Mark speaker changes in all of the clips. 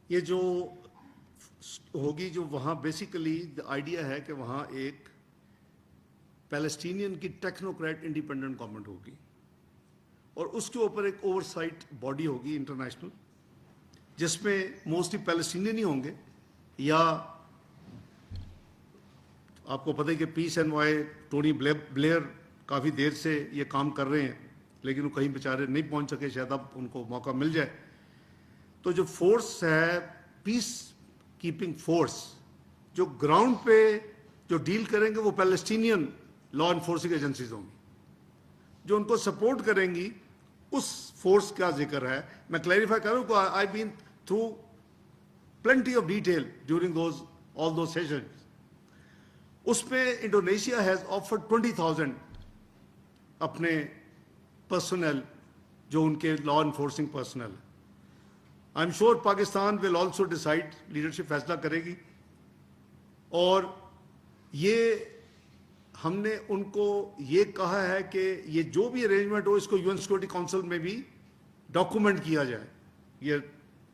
Speaker 1: یہ جو ہوگی جو وہاں بیسیکلی آئیڈیا ہے کہ وہاں ایک پیلسٹینین کی ٹیکنوکریٹ انڈیپینڈنٹ گورنمنٹ ہوگی اور اس کے اوپر ایک اوور سائٹ باڈی ہوگی انٹرنیشنل جس میں موسٹلی پیلسٹینین ہی ہوں گے، یا آپ کو پتہ ہے کہ peace envoy Tony Blair کافی دیر سے یہ کام کر رہے ہیں لیکن وہ کہیں بیچارے نہیں پہنچ سکے، شاید اب ان کو موقع مل جائے. تو جو فورس ہے پیس کیپنگ فورس جو گراؤنڈ پہ جو ڈیل کریں گے وہ پیلسٹینین لا انفورسنگ ایجنسیز ہوں گی جو ان کو سپورٹ کریں گی. اس فورس کا ذکر ہے. میں کلیریفائی کروں کہ I been through plenty of detail during all those sessions. اس میں انڈونیشیا ہیز آفرڈ 20,000 اپنے پرسنل جو ان کے law enforcing personal. I am sure Pakistan will also decide, leadership فیصلہ کرے گی. اور یہ ہم نے ان کو یہ کہا ہے کہ یہ جو بھی ارینجمنٹ ہو اس کو UN سیکورٹی کونسل میں بھی ڈاکومنٹ کیا جائے یہ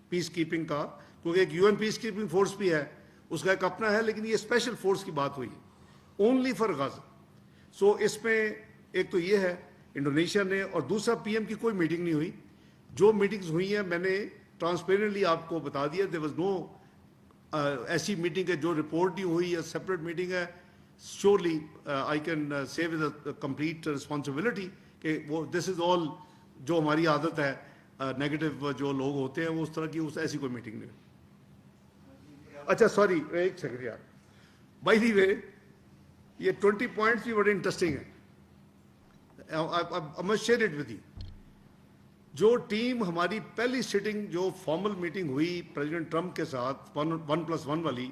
Speaker 1: پیس کیپنگ کا، کیونکہ ایک UN پیس کیپنگ فورس بھی ہے، اس کا ایک اپنا ہے، لیکن یہ اسپیشل فورس کی بات ہوئی اونلی فار غزہ. سو اس میں ایک تو یہ ہے انڈونیشیا نے، اور دوسرا PM کی کوئی میٹنگ نہیں ہوئی. جو میٹنگز ہوئی ہیں میں نے ٹرانسپیرنٹلی آپ کو بتا دیا. دیر واز نو ایسی میٹنگ ہے جو رپورٹ نہیں ہوئی یا سپریٹ میٹنگ ہے. Surely I can say with complete responsibility کہ وہ دس از آل جو ہماری عادت ہے نیگیٹو جو لوگ ہوتے ہیں وہ اس طرح کی ایسی کوئی میٹنگ نہیں. اچھا سوری ایک سیکنڈ یار، بائی دی وے یہ 20 پوائنٹس بھی بڑے انٹرسٹنگ ہیں. I must share it with you. جو ٹیم ہماری پہلی سٹنگ جو فارمل میٹنگ ہوئی پریزیڈنٹ ٹرمپ کے ساتھ 1+1 والی،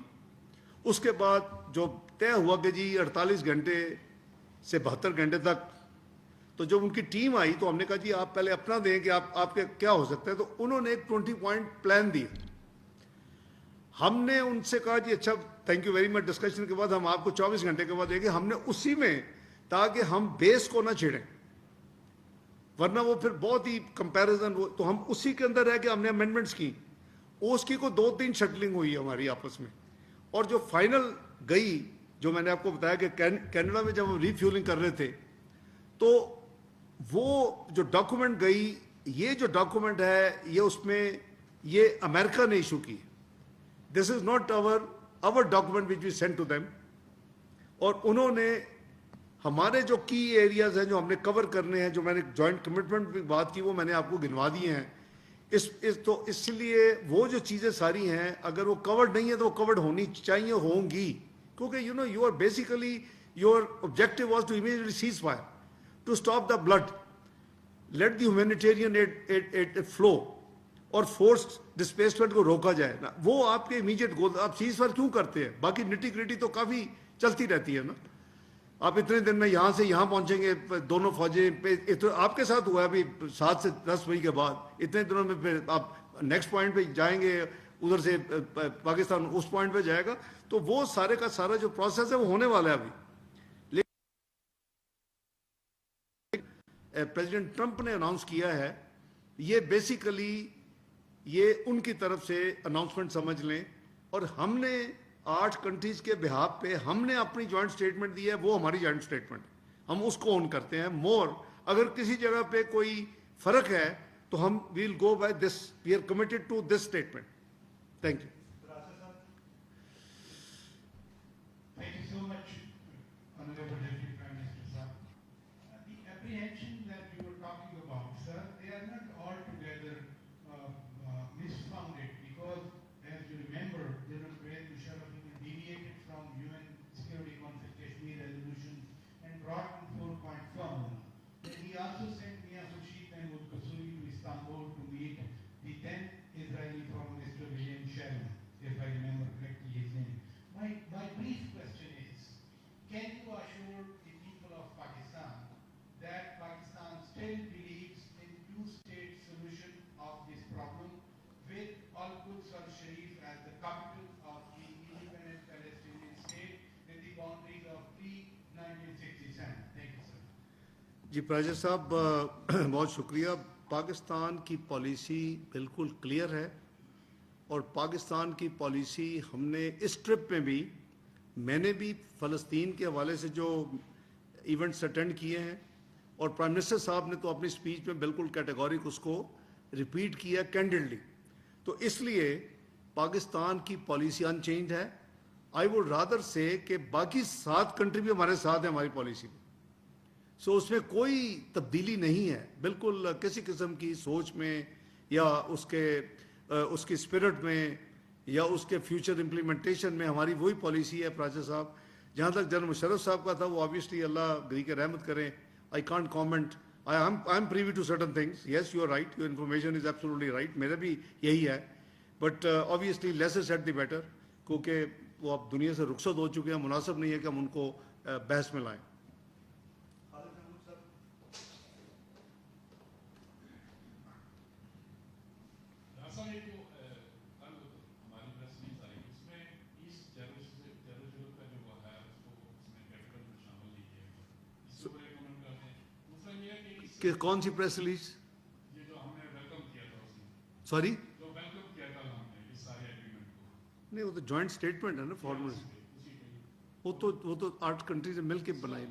Speaker 1: اس کے بعد جو طے ہوا کہ جی 48 گھنٹے سے 72 گھنٹے تک، تو جب ان کی ٹیم آئی تو ہم نے کہا جی آپ پہلے اپنا دیں کہ آپ کے کیا ہو سکتا ہے. تو انہوں نے ایک 20 پوائنٹ پلان دیا. ہم نے ان سے کہا جی اچھا thank you very much, discussion کے بعد ہم آپ کو 24 گھنٹے کے بعد دیں گے. ہم نے اسی میں تاکہ ہم بیس کو نہ چھیڑیں ورنہ وہ پھر بہت ہی کمپیریزن، تو ہم اسی کے اندر رہ کے ہم نے امینڈمنٹس کی. اس کی کو 2-3 شٹلنگ ہوئی ہماری آپس میں. اور جو فائنل گئی جو میں نے آپ کو بتایا کہ کینیڈا میں جب ہم ری فیولنگ کر رہے تھے تو وہ جو ڈاکومنٹ گئی، یہ جو ڈاکومنٹ ہے یہ اس میں یہ امریکہ نے ایشو کی. This is not our document which we sent to them. اور انہوں نے ہمارے جو کی ایریاز ہیں جو ہم نے کور کرنے ہیں، جو میں نے جوائنٹ کمٹمنٹ کی بات کی وہ میں نے آپ کو گنوا دیے ہیں. تو اس لیے وہ جو چیزیں ساری ہیں اگر وہ کورڈ نہیں ہے تو وہ کورڈ ہونی چاہیے، ہوں گی، کیونکہ you are basically your objective was to immediately cease fire, to stop the blood, let the humanitarian aid flow اور فورس ڈسپلیسمنٹ کو روکا جائے نا. وہ آپ کے امیجیٹ گول. آپ سیز فائر کیوں کرتے ہیں؟ باقی نٹی گریٹی تو کافی چلتی رہتی ہے نا. آپ اتنے دن میں یہاں سے یہاں پہنچیں گے، دونوں فوجیں آپ کے ساتھ ہوا ہے ابھی 7 سے 10 مئی کے بعد، اتنے دنوں میں پھر آپ نیکسٹ پوائنٹ پہ جائیں گے، ادھر سے پاکستان اس پوائنٹ پہ جائے گا. تو وہ سارے کا سارا جو پروسیس ہے وہ ہونے والا ہے ابھی. لیکن پریزیڈنٹ ٹرمپ نے اناؤنس کیا ہے، یہ بیسیکلی یہ ان کی طرف سے اناؤنسمنٹ سمجھ لیں. اور ہم نے 8 کنٹریز کے بہاف پہ ہم نے اپنی جوائنٹ سٹیٹمنٹ دی ہے، وہ ہماری جوائنٹ سٹیٹمنٹ، ہم اس کو اون کرتے ہیں. مور اگر کسی جگہ پہ کوئی فرق ہے تو ہم we'll go by this, we are committed to this statement. Thank you.
Speaker 2: Thank you so much, Honorable Deputy Prime Minister, sir. The apprehension that you were talking about, sir, they are not altogether misfounded, because as you remember, General Pervez Musharraf deviated from UN Security Council Kashmir resolution and brought in 4-point formula. Then he also sent Mia Khurshid Mahmood Qasuri to Istanbul to meet the then Israeli Foreign Minister William Sherman, if I remember correctly his name. My brief question is, can you assure the people of Pakistan that Pakistan still believes in two-state solution of this problem with Al-Quds al-Sharif as the capital of the independent Palestinian state with the boundaries of pre-1967? Thank you, sir.
Speaker 1: جی پراجر صاحب بہت شکریہ. پاکستان کی policy بالکل clear ہے اور پاکستان کی policy ہم نے اس ٹرپ میں بھی، میں نے بھی فلسطین کے حوالے سے جو ایونٹس اٹینڈ کیے ہیں، اور پرائم منسٹر صاحب نے تو اپنی اسپیچ میں بالکل کیٹیگورک اس کو ریپیٹ کیا کینڈیڈلی. تو اس لیے پاکستان کی پالیسی ان چینج ہے. آئی ووڈ رادر سے کہ باقی 7 کنٹری بھی ہمارے ساتھ ہیں ہماری پالیسی میں. سو اس میں کوئی تبدیلی نہیں ہے بالکل کسی قسم کی سوچ میں یا اس کی اسپرٹ میں یا اس کے فیوچر امپلیمنٹیشن میں. ہماری وہی پالیسی ہے پراجا صاحب. جہاں تک جنرل مشرف صاحب کا تھا وہ آبویسلی اللہ گری کے رحمت کریں. I can't comment. I am privy to certain things. Yes you are right, your information is absolutely right. میرا بھی یہی ہے. But obviously lesser said the better, کیونکہ وہ اب دنیا سے رخصت ہو چکے ہیں. مناسب نہیں ہے کہ ہم ان کو بحث میں لائیں. کہ کون سی پریس ریلیز؟ سوری نہیں, وہ تو جوائنٹ اسٹیٹمنٹ ہے نا, فارمر. وہ تو 8 کنٹریز مل کے بنائی.